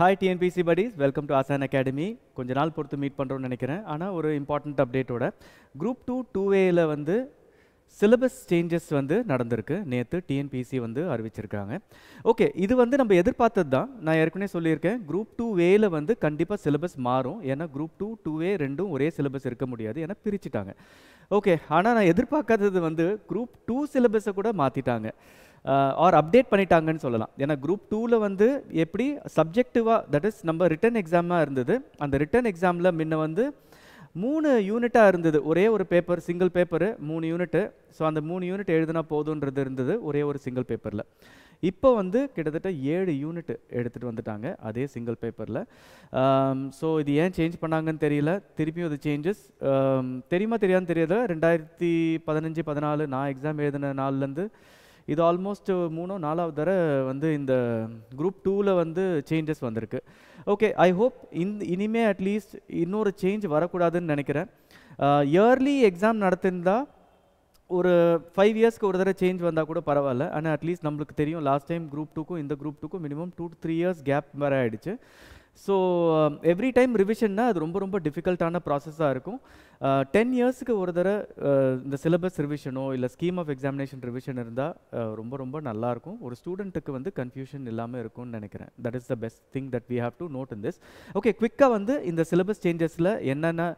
Hi TNPC buddies, welcome to Asan Academy. கொஞ்ச நாள் பொறுத்து மீட் பண்ணுறோன்னு நினைக்கிறேன். ஆனால் ஒரு இம்பார்ட்டண்ட் அப்டேட்டோட குரூப் 2 2Aல வந்து சிலபஸ் சேஞ்சஸ் வந்து நடந்திருக்கு. நேற்று டிஎன்பிசி வந்து அறிவிச்சிருக்காங்க. ஓகே, இது வந்து நம்ம எதிர்பார்த்தது தான். நான் ஏற்கனவே சொல்லியிருக்கேன், குரூப் 2Aல வந்து கண்டிப்பாக சிலபஸ் மாறும். ஏன்னா குரூப் 2 2A ரெண்டும் ஒரே சிலபஸ் இருக்க முடியாது, ஏன்னா பிரிச்சுட்டாங்க. ஓகே, ஆனால் நான் எதிர்பார்க்காதது வந்து குரூப் 2 சிலபஸை கூட மாற்றிட்டாங்க ஆர் அப்டேட் பண்ணிட்டாங்கன்னு சொல்லலாம். ஏன்னா குரூப் 2ல வந்து எப்படி சப்ஜெக்டிவாக, தட் இஸ் நம்ம ரிட்டன் எக்ஸாமாக இருந்தது. அந்த ரிட்டன் எக்ஸாமில் முன்ன வந்து 3 யூனிட்டாக இருந்தது. ஒரே ஒரு paper, single paper 3 unit. So அந்த 3 யூனிட் எழுதினா போதுன்றது இருந்தது ஒரே ஒரு சிங்கிள் பேப்பரில். இப்போ வந்து கிட்டத்தட்ட 7 யூனிட் எடுத்துகிட்டு வந்துட்டாங்க அதே சிங்கிள் பேப்பரில். ஸோ இது ஏன் சேஞ்ச் பண்ணாங்கன்னு தெரியல. திருப்பியும் அது சேஞ்சஸ் தெரியுமா தெரியாதுன்னு தெரியாது. 2015 14 நான் எக்ஸாம் எழுதின நாள்லேருந்து இது ஆல்மோஸ்ட் 3-4வது தடவை வந்து இந்த குரூப் 2ல வந்து சேஞ்சஸ் வந்திருக்கு. ஓகே, ஐ ஹோப் இனிமே அட்லீஸ்ட் இன்னொரு சேஞ்ச் வரக்கூடாதுன்னு நினைக்கிறேன். இயர்லி எக்ஸாம் நடத்திருந்தா ஒரு 5 இயர்ஸ்க்கு ஒரு தடவை சேஞ்ச் வந்தால் கூட பரவாயில்ல. ஆனால் அட்லீஸ்ட் நம்மளுக்கு தெரியும், லாஸ்ட் டைம் குரூப் 2க்கும் இந்த குரூப் 2க்கும் மினிமம் 2 to 3 இயர்ஸ் கேப் வேறு ஆகிடுச்சு. ஸோ எவ்ரி டைம் ரிவிஷன்னா அது ரொம்ப ரொம்ப டிஃபிகல்ட்டான ப்ராசஸாக இருக்கும். 10 இயர்ஸுக்கு ஒரு தடவை இந்த சிலபஸ் ரிவிஷனோ இல்லை ஸ்கீம் ஆஃப் எக்ஸாமினேஷன் ரிவிஷன் இருந்தால் ரொம்ப ரொம்ப நல்லாயிருக்கும். ஒரு ஸ்டூடெண்ட்டுக்கு வந்து கன்ஃபியூஷன் இல்லாமல் இருக்கும்னு நினைக்கிறேன். That is the best thing that we have to note in this. Okay, குவிக்காக வந்து இந்த சிலபஸ் சேஞ்சஸில் என்னென்ன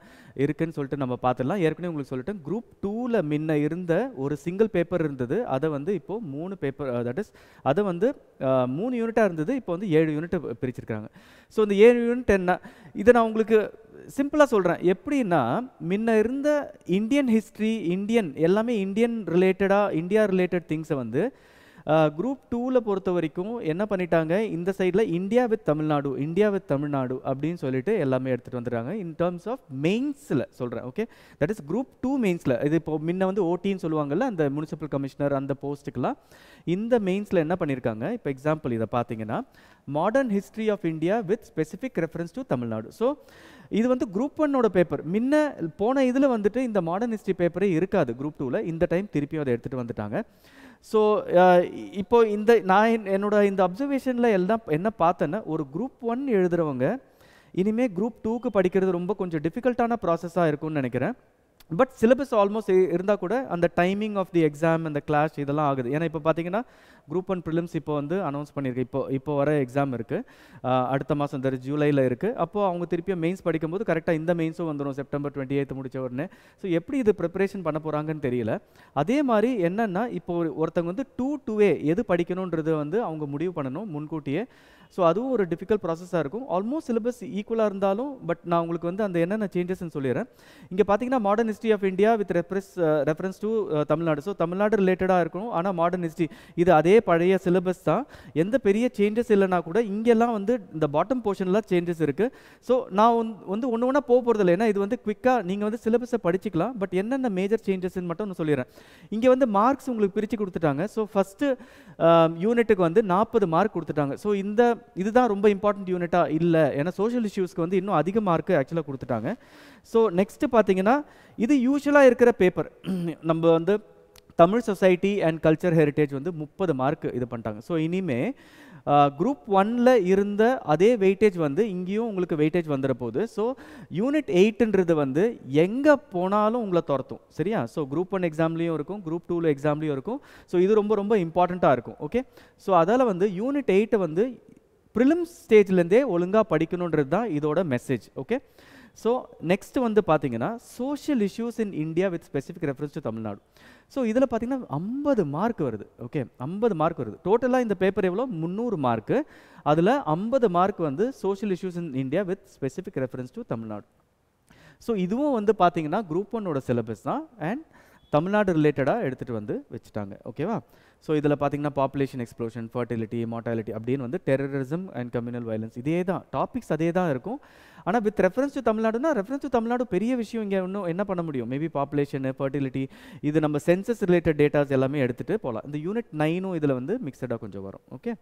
இருக்குன்னு சொல்லிட்டு நம்ம பார்த்துடலாம். ஏற்கனவே உங்களுக்கு சொல்லிட்டேன், குரூப் 2ல முன்ன இருந்த ஒரு சிங்கிள் பேப்பர் இருந்தது. அதை வந்து இப்போது 3 பேப்பர், தட் இஸ் அதை வந்து 3 யூனிட்டாக இருந்தது. இப்போ வந்து 7 யூனிட் பிரிச்சிருக்காங்க. ஸோ இந்த 7 யூனிட் என்ன, இதை நான் உங்களுக்கு சிம்பிளாக சொல்கிறேன். எப்படின்னா, முன்ன இருந்த இந்தியன் ஹிஸ்ட்ரி, எல்லாமே இந்தியன் ரிலேட்டடாக, இந்தியா ரிலேட்டட் திங்ஸை வந்து குரூப் 2ல பொறுத்த வரைக்கும் என்ன பண்ணிட்டாங்க, இந்த சைடில் இந்தியா வித் தமிழ்நாடு அப்படின்னு சொல்லிட்டு எல்லாமே எடுத்துகிட்டு வந்துடுறாங்க. இன் டேர்ம்ஸ் ஆஃப் மெயின்ஸில் சொல்கிறேன். Okay, that is group 2 மெயின்ஸில். இது இப்போ முன்ன வந்து ஓடின்னு சொல்லுவாங்கல்ல, அந்த முனிசிபல் கமிஷனர் அந்த போஸ்ட்டுக்கெலாம் இந்த மெயின்ஸில் என்ன பண்ணியிருக்காங்க. இப்போ எக்ஸாம்பிள் இதை பார்த்தீங்கன்னா, modern history of India with specific reference to Tamil Nadu. So இது வந்து குரூப் 1ஓட பேப்பர். முன்ன போன இதில் வந்துட்டு இந்த மாடர்ன் ஹிஸ்ட்ரி பேப்பரே இருக்காது குரூப் 2ல. இந்த டைம் திருப்பியும் அதை எடுத்துகிட்டு வந்துட்டாங்க. ஸோ இப்போ நான் என்னோட இந்த அப்சர்வேஷனில் எல்லாம் என்ன பார்த்தேன்னா, ஒரு குரூப் 1 எழுதுகிறவங்க இனிமேல் குரூப் 2க்கு படிக்கிறது ரொம்ப கொஞ்சம் டிஃபிகல்ட்டான ப்ராசஸாக இருக்கும்னு நினைக்கிறேன். பட் சிலபஸ் ஆல்மோஸ்ட் இருந்தால் கூட அந்த டைமிங் ஆஃப் தி எக்ஸாம், அந்த கிளாஷ் இதெல்லாம் ஆகுது. ஏன்னா இப்போ பார்த்தீங்கன்னா குரூப் 1 ப்ரிலிம்ஸ் இப்போ வந்து அனௌன்ஸ் பண்ணியிருக்கு. இப்போ வர எக்ஸாம் இருக்குது, அடுத்த மாதம் ஜூலையில் இருக்குது. அப்போது அவங்க திருப்பியும் மெயின்ஸ் படிக்கும்போது கரெக்டாக இந்த மெயின்ஸும் வந்துடும் செப்டம்பர் 28 முடிச்ச உடனே. ஸோ எப்படி இது ப்ரிப்பரேஷன் பண்ண போகிறாங்கன்னு தெரியல. அதே மாதிரி என்னென்னா, இப்போ ஒருத்தவங்க வந்து 2A எது படிக்கணுன்றது வந்து அவங்க முடிவு பண்ணணும் முன்கூட்டியே. ஸோ அதுவும் ஒரு டிஃபிகல்ட் ப்ராசஸாக இருக்கும். ஆல்மோஸ்ட் சிலபஸ் ஈக்குவலாக இருந்தாலும், பட் நான் உங்களுக்கு வந்து அந்த என்னென்ன சேஞ்சஸ்ன்னு சொல்லிடுறேன். இங்கே பார்த்தீங்கன்னா, modern history of India with reference to Tamil Nadu. So Tamil Nadu ரிலேட்டடாக இருக்கணும். ஆனால் மாடர்ன் ஹிஸ்ட்ரி இது அதே பழைய சிலபஸ் தான். எந்த பெரிய சேஞ்சஸ் இல்லைனா கூட இங்கெல்லாம் வந்து இந்த பாட்டம் போர்ஷனில் சேஞ்சஸ் இருக்குது. ஸோ நான் வந்து ஒன்று ஒன்றா போகிறதில்ல, ஏன்னா இது வந்து குவிக்காக நீங்கள் வந்து சிலபஸை படிச்சுக்கலாம். பட் என்னென்ன மேஜர் சேஞ்சஸ்ன்னு மட்டும் நான் சொல்லிடுறேன். இங்கே வந்து மார்க்ஸ் உங்களுக்கு பிரித்து கொடுத்துட்டாங்க. ஸோ ஃபஸ்ட்டு யூனிட்டுக்கு வந்து 40 மார்க் கொடுத்துட்டாங்க. ஸோ இதுதான் ரொம்ப இம்பார்ட்டன்ட் யூனிட்டாக இல்லை, ஏன்னா சோஷியல் இஷ்யூஸ்க்கு வந்து இன்னும் அதிக மார்க்கு ஆக்சுவலாக கொடுத்துட்டாங்க. ஸோ நெக்ஸ்ட்டு பார்த்தீங்கன்னா, இது யூஸ்வலாக இருக்கிற பேப்பர். நம்ம வந்து Tamil society and culture heritage வந்து 30 மார்க் இது பண்ணிட்டாங்க. ஸோ இனிமே குரூப் 1ல இருந்த அதே வெயிட்டேஜ் வந்து இங்கேயும் உங்களுக்கு வெயிட்டேஜ் வந்துட போகுது. ஸோ யூனிட் 8ன்றது வந்து எங்கே போனாலும் உங்களை துரத்தும், சரியா? ஸோ குரூப் 1 எக்ஸாம்லேயும் இருக்கும், குரூப் 2ல எக்ஸாம்லேயும் இருக்கும். ஸோ இது ரொம்ப ரொம்ப இம்பார்ட்டண்ட்டாக இருக்கும். ஓகே, ஸோ அதால் வந்து யூனிட் 8 வந்து ப்ரிலிம்ஸ் ஸ்டேஜ்லேருந்தே ஒழுங்காக படிக்கணுன்றது தான் இதோட மெசேஜ். ஓகே, ஸோ நெக்ஸ்ட் வந்து பார்த்தீங்கன்னா, social issues in India with specific reference to Tamil Nadu. So இதில் பார்த்தீங்கன்னா 50 மார்க் வருது. ஓகே, 50 மார்க் வருது. டோட்டலாக இந்த பேப்பர் எவ்வளோ, 300 மார்க்கு. அதில் 50 மார்க் வந்து social issues in India with specific reference to Tamil Nadu. So இதுவும் வந்து பார்த்தீங்கன்னா குரூப் 1ஓட சிலபஸ் தான், அண்ட் தமிழ்நாடு ரிலேட்டடாக எடுத்துகிட்டு வந்து வச்சுட்டாங்க. ஓகேவா? ஸோ இதில் பார்த்தீங்கன்னா பாப்புலேஷன் எக்ஸ்ப்ளோஷன், ஃபர்டிலிட்டி, மார்டாலிட்டி அப்படின்னு வந்து டெரரிசம் அண்ட் கம்யூனல் வயலன்ஸ் இதே தான் டாபிக்ஸ், அதே தான் இருக்கும். ஆனால் with reference to தமிழ்நாடுனா, reference to Tamil Nadu பெரிய விஷயம். இங்கே இன்னும் என்ன பண்ண முடியும், மேபி பாப்புலேஷன், ஃபர்டிலிட்டி, இது நம்ம சென்சஸ் ரிலேட்டட் டேட்டாஸ் எல்லாமே எடுத்துகிட்டு போகலாம். இந்த யூனிட் 9ம் இதில் வந்து மிக்சடாக கொஞ்சம் வரும். ஓகே,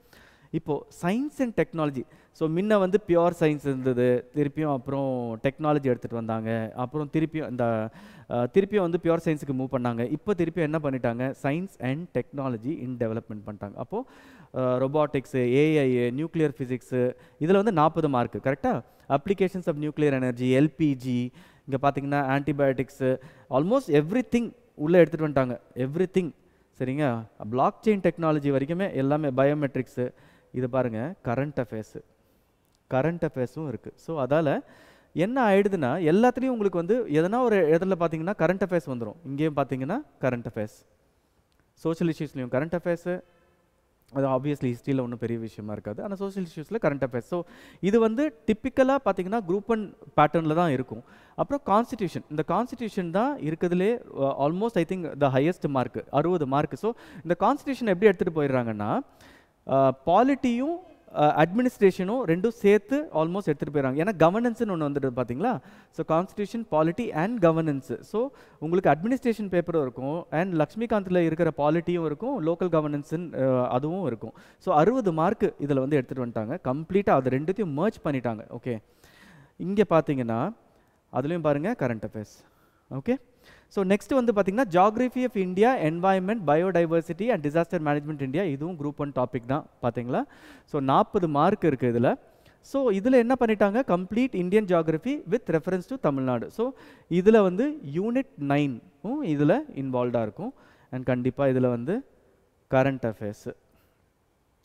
இப்போது சயின்ஸ் அண்ட் டெக்னாலஜி, ஸோ முன்ன வந்து பியோர் சயின்ஸ் இருந்தது, திருப்பியும் அப்புறம் டெக்னாலஜி எடுத்துகிட்டு வந்தாங்க, அப்புறம் திருப்பியும் வந்து பியோர் சயின்ஸுக்கு மூவ் பண்ணாங்க. இப்போ திருப்பியும் என்ன பண்ணிட்டாங்க, science and technology in development பண்ணிட்டாங்க. அப்போது ரொபாட்டிக்ஸு, ஏஐ, நியூக்ளியர் ஃபிசிக்ஸு, இதில் வந்து 40 மார்க்கு கரெக்டாக. Applications of nuclear energy, LPG, இங்கே பார்த்தீங்கன்னா ஆன்டிபயோட்டிக்ஸு, ஆல்மோஸ்ட் எவ்ரி திங் உள்ளே எடுத்துகிட்டு வந்துட்டாங்க. எவ்ரி திங் சரிங்க. பிளாக் செயின் டெக்னாலஜி வரைக்குமே எல்லாமே, பயோமெட்ரிக்ஸு, இது பாருங்கள் கரண்ட் அஃபேர்ஸும் இருக்குது. ஸோ அதால் என்ன ஆயிடுதுன்னா எல்லாத்துலேயும் உங்களுக்கு வந்து எதனா ஒரு இடத்துல பார்த்தீங்கன்னா கரண்ட் அஃபேர்ஸ் வந்துடும். இங்கேயும் பார்த்தீங்கன்னா கரண்ட் அஃபேர்ஸ், சோஷியல் இஷ்யூஸ்லையும் கரண்ட் அஃபேர்ஸு, அது ஆப்வியஸ்லி ஹிஸ்ட்ரியில் ஒன்றும் பெரிய விஷயமா இருக்காது, ஆனால் சோஷியல் இஷ்யூஸில் கரண்ட் அஃபேர்ஸ். ஸோ இது வந்து டிப்பிக்கலாக பார்த்தீங்கன்னா குரூப் 1 பேட்டர்னில் தான் இருக்கும். அப்புறம் கான்ஸ்டிடியூஷன், இந்த கான்ஸ்டிடியூஷன் தான் இருக்கிறதுலே almost I think the highest mark, 60 mark. So இந்த கான்ஸ்டிடியூஷன் எப்படி எடுத்துகிட்டு போயிடுறாங்கன்னா பாலிட்டியும் அட்மினிஸ்ட்ரேஷனும் ரெண்டும் சேர்த்து ஆல்மோஸ்ட் எடுத்துகிட்டு போயிடறாங்க. ஏன்னா கவர்னன்ஸ்னு ஒன்று வந்துடுது பார்த்தீங்களா. So constitution, polity and governance. So உங்களுக்கு அட்மினிஸ்ட்ரேஷன் பேப்பரும் இருக்கும், அண்ட் லக்ஷ்மிகாந்தில் இருக்கிற பாலிட்டியும் இருக்கும், லோக்கல் கவர்னன்ஸுன்னு அதுவும் இருக்கும். ஸோ 60 மார்க்கு இதில் வந்து எடுத்துகிட்டு வந்துட்டாங்க கம்ப்ளீட்டாக, அது ரெண்டுத்தையும் மர்ஜ் பண்ணிட்டாங்க. ஓகே, இங்கே பார்த்தீங்கன்னா அதுலேயும் பாருங்கள் current affairs. Okay, so next வந்து பார்த்தீங்கன்னா geography of India, environment, biodiversity and disaster management India, இதுவும் குரூப் 1 டாபிக் தான் பார்த்தீங்களா. ஸோ 40 மார்க் இருக்குது இதில். ஸோ இதில் என்ன பண்ணிட்டாங்க, complete Indian geography with reference to Tamil Nadu. So இதில் வந்து யூனிட் 9 இதில் இன்வால்வ்டாக இருக்கும். அண்ட் கண்டிப்பாக இதில் வந்து கரண்ட் அஃபேர்ஸு.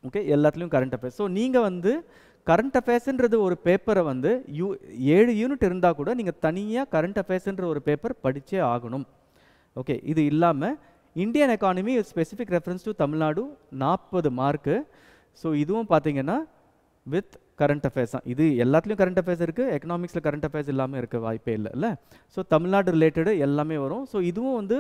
ஓகே, எல்லாத்துலேயும் கரண்ட் அஃபேர்ஸ். ஸோ நீங்கள் வந்து கரண்ட் அஃபேர்ஸ்ன்றது ஒரு பேப்பரை வந்து 7 யூனிட் இருந்தால் கூட நீங்கள் தனியாக கரண்ட் அஃபேர்ஸ்ன்ற ஒரு பேப்பர் படித்தே ஆகணும். ஓகே, இது இல்லாமல் Indian economy specific reference to Tamil Nadu 40 mark. So இதுவும் பார்த்தீங்கன்னா வித் கரண்ட் அஃபேர்ஸ் தான். இது எல்லாத்துலேயும் கரண்ட் அஃபேர்ஸ் இருக்குது, எக்கனாமிக்ஸில் கரண்ட் அஃபேர்ஸ் இல்லாமல் இருக்க வாய்ப்பே இல்லை. ஸோ தமிழ்நாடு ரிலேட்டடு எல்லாமே வரும். ஸோ இதுவும் வந்து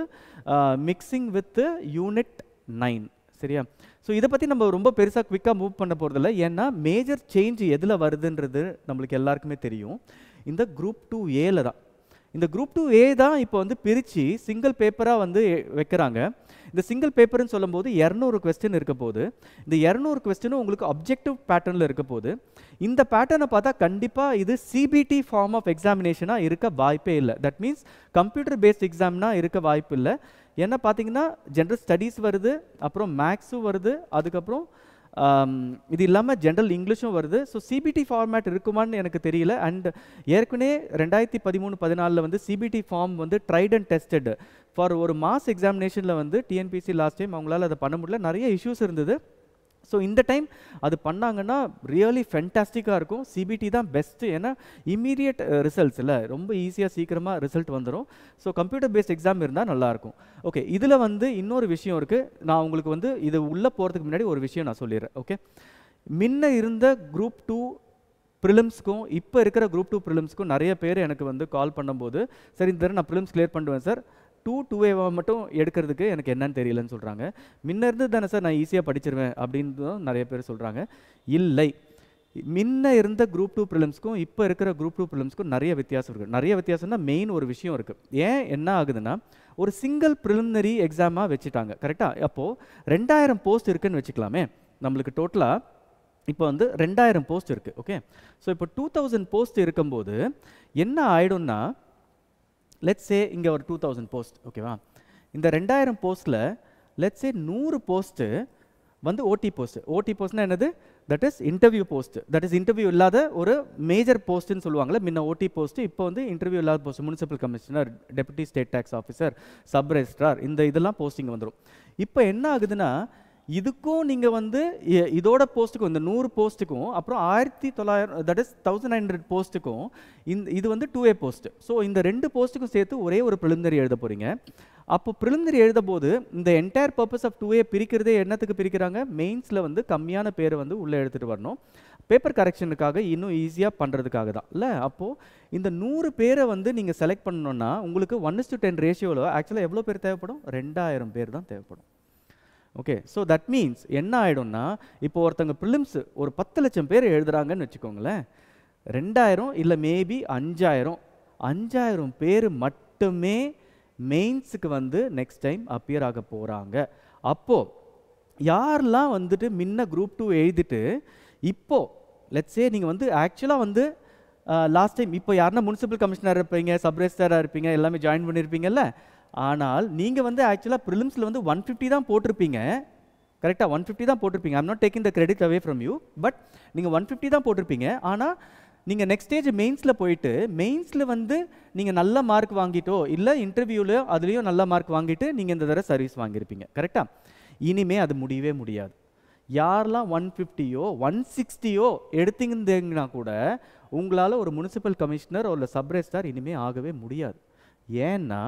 மிக்சிங் வித் யூனிட் 9 சரியா. ஸோ இதை பற்றி நம்ம ரொம்ப பெருசாக குவிக்காக மூவ் பண்ண போகிறதில்ல, ஏன்னா மேஜர் சேஞ்ச் எதில் வருதுன்றது நம்மளுக்கு எல்லாருக்குமே தெரியும். இந்த குரூப் 2A தான். இந்த குரூப் 2A தான் இப்போ வந்து பிரித்து சிங்கிள் பேப்பராக வந்து வைக்கிறாங்க. இந்த சிங்கிள் பேப்பர்னு சொல்லும்போது 200 கொஸ்டின் இருக்க போது, இந்த 200 கொஸ்டினும் உங்களுக்கு அப்ஜெக்டிவ் பேட்டர்னில் இருக்க போது. இந்த பேட்டர்னை பார்த்தா கண்டிப்பாக இது சிபிடி ஃபார்ம் ஆஃப் எக்ஸாமினேஷனாக இருக்க வாய்ப்பே இல்லை. தட் மீன்ஸ் கம்ப்யூட்டர் பேஸ்ட் எக்ஸாம்னா இருக்க வாய்ப்பு இல்லை. ஏன்னா பார்த்தீங்கன்னா ஜென்ரல் ஸ்டடீஸ் வருது, அப்புறம் மேக்ஸும் வருது, அதுக்கப்புறம் இது இல்லாமல் ஜென்ரல் இங்கிலீஷும் வருது. ஸோ சிபிடி ஃபார்மேட் இருக்குமான்னு எனக்கு தெரியல. அண்ட் ஏற்கனவே 2013-14 வந்து சிபிடி ஃபார்ம் வந்து ட்ரைட் அண்ட் டெஸ்டட் ஃபார் ஒரு மாஸ் எக்ஸாமினேஷனில் வந்து டிஎன்பிசி லாஸ்ட் டைம் அவங்களால அதை பண்ண முடியல, நிறைய இஷ்யூஸ் இருந்தது. ஸோ இந்த டைம் அது பண்ணாங்கன்னா ரியலி ஃபென்டாஸ்டிக்காக இருக்கும். சிபிடி தான் பெஸ்ட்டு, ஏன்னா இம்மீடியட் ரிசல்ட்ஸ் இல்லை, ரொம்ப ஈஸியாக சீக்கிரமாக ரிசல்ட் வந்துடும். ஸோ கம்ப்யூட்டர் பேஸ்ட் எக்ஸாம் இருந்தால் நல்லாயிருக்கும். ஓகே, இதில் வந்து இன்னொரு விஷயம் இருக்குது. நான் உங்களுக்கு வந்து இது உள்ளே போகிறதுக்கு முன்னாடி ஒரு விஷயம் நான் சொல்லிடுறேன். ஓகே, முன்ன இருந்த குரூப் 2 ப்ரிலிம்ஸ்க்கும் இப்போ இருக்கிற குரூப் 2 ப்ரிலிம்ஸ்க்கும் நிறைய பேர் எனக்கு வந்து கால் பண்ணும்போது, சரி இந்த தடவை நான் ப்ரிலிம்ஸ் கிளியர் பண்ணுவேன் சார், 2A மட்டும் எடுக்கிறதுக்கு எனக்கு என்னன்னு தெரியலன்னு சொல்கிறாங்க. முன்ன இருந்து தானே சார் நான் ஈஸியாக படிச்சிருவேன் அப்படின்னு நிறைய பேர் சொல்கிறாங்க. இல்லை, முன்ன இருந்த குரூப் 2 ப்ரிலிம்ஸ்க்கும் இப்போ இருக்கிற குரூப் 2 ப்ரிலிம்ஸ்க்கும் நிறைய வித்தியாசம் இருக்குது. நிறைய வித்தியாசம்னா மெயின் ஒரு விஷயம் இருக்குது. ஏன் என்ன ஆகுதுன்னா, ஒரு சிங்கிள் ப்ரிலிமினரி எக்ஸாமாக வச்சுட்டாங்க கரெக்டாக. அப்போது 2000 போஸ்ட் இருக்குதுன்னு வச்சுக்கலாமே. நம்மளுக்கு டோட்டலாக இப்போ வந்து 2000 போஸ்ட் இருக்குது. ஓகே, ஸோ இப்போ 2000 போஸ்ட் இருக்கும்போது என்ன ஆகிடும்னா, லெட்ஸ் சே இங்கே ஒரு 2000 போஸ்ட் ஓகேவா. இந்த 2000 போஸ்ட்டில் லெட்ஸ் சே 100 போஸ்ட்டு வந்து ஓடி போஸ்ட். ஓடி போஸ்ட்னா என்னது, that is interview post. That is interview இல்லாத ஒரு மேஜர் போஸ்ட்டுன்னு சொல்லுவாங்களே. முன்ன ஓடி போஸ்ட்டு, இப்போ வந்து இன்டர்வியூ இல்லாத post. Municipal commissioner, deputy state tax officer, sub registrar, இதெல்லாம் போஸ்டிங் வந்துடும். இப்போ என்ன ஆகுதுன்னா, இதுக்கும் நீங்கள் வந்து இதோட போஸ்ட்டுக்கும், இந்த 100 போஸ்ட்டுக்கும் அப்புறம் 1900 தட் இஸ் 1900 போஸ்ட்டுக்கும் இது வந்து 2A போஸ்ட். ஸோ இந்த 2 போஸ்ட்டுக்கும் சேர்த்து ஒரே ஒரு ப்ரிலிமினரி எழுத போகிறீங்க. அப்போ ப்ரிலிமினரி எழுத போது இந்த என்டையர் பர்பஸ் ஆஃப் 2A பிரிக்கிறதே என்னத்துக்கு பிரிக்கிறாங்க, மெயின்ஸில் வந்து கம்மியான பேரை வந்து உள்ளே எடுத்துகிட்டு வரணும், பேப்பர் கரெக்ஷனுக்காக, இன்னும் ஈஸியாக பண்ணுறதுக்காக தான் இல்லை. அப்போது இந்த 100 பேரை வந்து நீங்கள் செலக்ட் பண்ணணுன்னா உங்களுக்கு 1:10 ரேஷியோவில் ஆக்சுவலாக எவ்வளோ பேர் தேவைப்படும், 2000 பேர் தான் தேவைப்படும். ஓகே, ஸோ தட் மீன்ஸ் என்ன ஆகிடும்னா, இப்போ ஒருத்தங்க ப்ரிலிம்ஸ் ஒரு 10 லட்சம் பேர் எழுதுகிறாங்கன்னு வச்சுக்கோங்களேன், 2000 இல்லை மேபி 5000 பேர் மட்டுமே மெயின்ஸுக்கு வந்து நெக்ஸ்ட் டைம் அப்பியர் ஆக போகிறாங்க. அப்போது யாரெல்லாம் வந்துட்டு முன்ன குரூப் 2 எழுதிட்டு இப்போது லெட்ஸே நீங்கள் வந்து ஆக்சுவலாக வந்து லாஸ்ட் டைம் இப்போ யாருன்னா முனிசிபல் கமிஷனராக இருப்பீங்க, சப் ரெஜிஸ்ட்ராராக இருப்பீங்க, எல்லாமே ஜாயின் பண்ணியிருப்பீங்கல்ல. ஆனால் நீங்கள் வந்து ஆக்சுவலாக ப்ரிலிம்ஸில் வந்து 150 தான் போட்டிருப்பீங்க. கரெக்டாக 150 தான் போட்டிருப்பீங்க. I'm not taking the credit away from you. But நீங்கள் 150 தான் போட்டிருப்பீங்க. ஆனால் நீங்கள் நெக்ஸ்ட் ஸ்டேஜ் மெயின்ஸில் போயிட்டு மெயின்ஸில் வந்து நீங்கள் நல்ல மார்க் வாங்கிட்டோ இல்லை இன்டர்வியூலையோ அதுலேயும் நல்ல மார்க் வாங்கிட்டு நீங்கள் இந்த தடவை சர்வீஸ் வாங்கியிருப்பீங்க. கரெக்டாக? இனிமே அது முடியவே முடியாது. யாரெல்லாம் 150யோ 160யோ எடுத்தீங்கன்னா கூட உங்களால் ஒரு முனிசிபல் கமிஷனர் ஒரு சப் ரெஜிஸ்ட்ரார் இனிமேல் ஆகவே முடியாது. ஏன்னா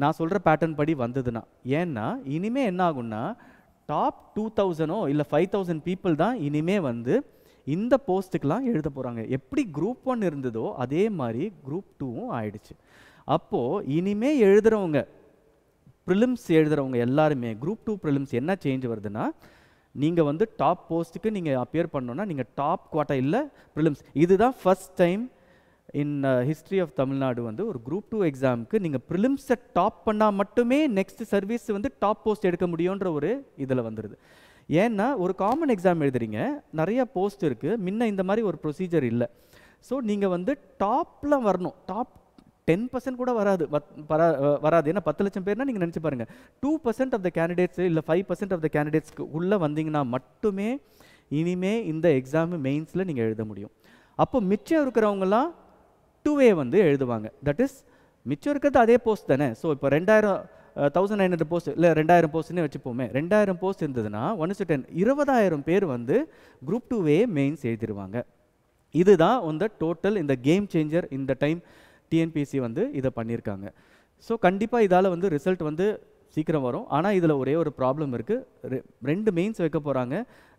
நான் சொல்கிற பேட்டர்ன் படி வந்ததுன்னா, ஏன்னா இனிமேல் என்ன ஆகும்னா டாப் 2000 இல்லை 5000 பீப்புள் தான் இனிமே வந்து இந்த போஸ்ட்டுக்கெலாம் எழுத போகிறாங்க. எப்படி குரூப் 1 இருந்ததோ அதே மாதிரி குரூப் 2வும் ஆயிடுச்சு. அப்போது இனிமே எழுதுகிறவங்க ப்ரிலிம்ஸ் எழுதுகிறவங்க எல்லாருமே குரூப் 2 ப்ரிலிம்ஸ் என்ன சேஞ்ச் வருதுன்னா, நீங்கள் வந்து டாப் போஸ்ட்டுக்கு நீங்கள் அப்பியர் பண்ணோன்னா நீங்கள் டாப் குவார்டைலில் ப்ரிலிம்ஸ். இதுதான் first time in history of Tamil Nadu வந்து ஒரு குரூப் 2 எக்ஸாமுக்கு நீங்கள் ப்ரிலிம்ஸை டாப் பண்ணால் மட்டுமே நெக்ஸ்ட் சர்வீஸ் வந்து டாப் போஸ்ட் எடுக்க முடியுன்ற ஒரு இதில் வந்துடுது. ஏன்னா ஒரு காமன் எக்ஸாம் எழுதுறீங்க, நிறைய போஸ்ட் இருக்குது, முன்ன இந்த மாதிரி ஒரு ப்ரொசீஜர் இல்லை. ஸோ நீங்கள் வந்து டாப்பில் வரணும். டாப் 10% கூட வராது. ஏன்னா 10 லட்சம் பேர்னா நீங்கள் நினச்சி பாருங்கள், 2% ஆஃப் த கேண்டிடேட்ஸ் இல்லை 5% ஆஃப் த கேண்டிடேட்ஸ்க்கு உள்ளே வந்தீங்கன்னா மட்டுமே இனிமே இந்த எக்ஸாமு மெயின்ஸில் நீங்கள் எழுத முடியும். அப்போ மிச்சம் இருக்கிறவங்கலாம் 2A வந்து எழுதுவாங்க. தட் இஸ் மிச்சம் இருக்கிறது அதே போஸ்ட் தானே. ஸோ இப்போ 1900 போஸ்ட் இல்லை 2000 போஸ்ட்னே வச்சுப்போமே. 2000 போஸ்ட் இருந்ததுன்னா 1:10 20,000 பேர் வந்து குரூப் 2A மெயின்ஸ் எழுதிடுவாங்க. இதுதான் வந்து டோட்டல் இந்த கேம் சேஞ்சர். இந்த டைம் டிஎன்பிஎஸ்சி வந்து இதை பண்ணியிருக்காங்க. ஸோ கண்டிப்பாக இதால் வந்து ரிசல்ட் வந்து சீக்கிரம் வரும். ஆனால் இதில் ஒரே ஒரு ப்ராப்ளம் இருக்குது. 2 மெயின்ஸ் வைக்க போகிறாங்க.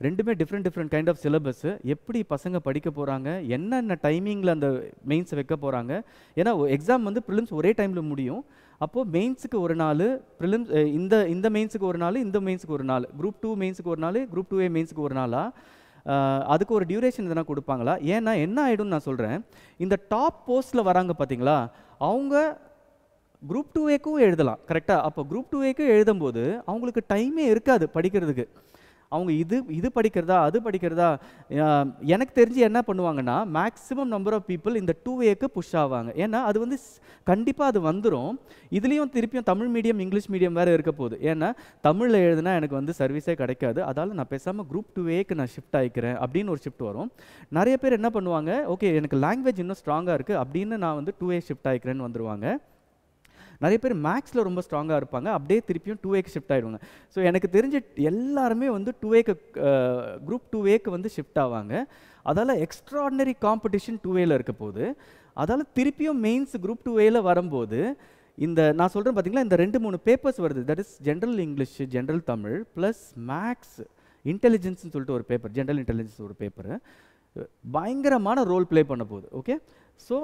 ரெண்டுமே டிஃப்ரெண்ட் கைண்ட் ஆஃப் சிலபஸ். எப்படி பசங்க படிக்க போகிறாங்க, என்னென்ன டைமிங்கில் அந்த மெயின்ஸ் வைக்க போகிறாங்க. ஏன்னா எக்ஸாம் வந்து ப்ரிலிம்ஸ் ஒரே டைமில் முடியும். அப்போது மெயின்ஸுக்கு ஒரு நாள், ப்ரிலிம்ஸ் இந்த மெயின்ஸுக்கு ஒரு நாள், இந்த மெயின்ஸுக்கு ஒரு நாள், குரூப் 2 மெயின்ஸுக்கு ஒரு நாள், குரூப் 2A மெயின்ஸுக்கு ஒரு நாளா, அதுக்கு ஒரு டியூரேஷன் எதனா கொடுப்பாங்களா? ஏன்னா என்ன ஆகிடும்னு நான் சொல்கிறேன், இந்த டாப் போஸ்ட்டில் வராங்க பார்த்தீங்களா, அவங்க குரூப் 2Aக்கும் எழுதலாம். கரெக்டாக? அப்போ குரூப் 2Aக்கு எழுதும்போது அவங்களுக்கு டைமே இருக்காது படிக்கிறதுக்கு. அவங்க இது படிக்கிறதா அது படிக்கிறதா. எனக்கு தெரிஞ்சு என்ன பண்ணுவாங்கன்னா, மேக்ஸிமம் நம்பர் ஆஃப் பீப்புள் இந்த 2Aக்கு புஷ் ஆவாங்க. ஏன்னா அது வந்து கண்டிப்பாக அது வந்துடும். இதுலேயும் திருப்பியும் தமிழ் மீடியம் இங்கிலீஷ் மீடியம் வேறு இருக்க போகுது. ஏன்னா தமிழில் எழுதுனா எனக்கு வந்து சர்வீஸே கிடைக்காது, அதால் நான் பேசாமல் குரூப் 2Aக்கு நான் ஷிஃப்ட் ஆகிக்கிறேன் அப்படின்னு ஒரு ஷிஃப்ட் வரும். நிறைய பேர் என்ன பண்ணுவாங்க, ஓகே எனக்கு லாங்குவேஜ் இன்னும் ஸ்ட்ராங்காக இருக்குது அப்படின்னு நான் வந்து 2A ஷிஃப்ட் ஆகிக்கிறேன்னு வந்துடுவாங்க. நிறைய பேர் மேக்ஸில் ரொம்ப ஸ்ட்ராங்காக இருப்பாங்க, அப்படியே திருப்பியும் 2Aக்கு ஷிஃப்ட் ஆகிடுவாங்க. ஸோ எனக்கு தெரிஞ்ச எல்லாருமே வந்து குரூப் 2Aக்கு வந்து ஷிஃப்ட் ஆவாங்க. அதால் எக்ஸ்ட்ராடினரி காம்படிஷன் 2Aல இருக்க போது. அதால் திருப்பியும் மெயின்ஸ் குரூப் 2Aல வரும்போது இந்த நான் சொல்கிறேன் பார்த்தீங்களா, இந்த 2-3 பேப்பர்ஸ் வருது. That is general English, general Tamil plus maths இன்டெலிஜென்ஸ்னு சொல்லிட்டு ஒரு பேப்பர், ஜென்ரல் இன்டெலிஜென்ஸ் ஒரு பேப்பர் பயங்கரமான ரோல் ப்ளே பண்ண போகுது. ஓகே, ஸோ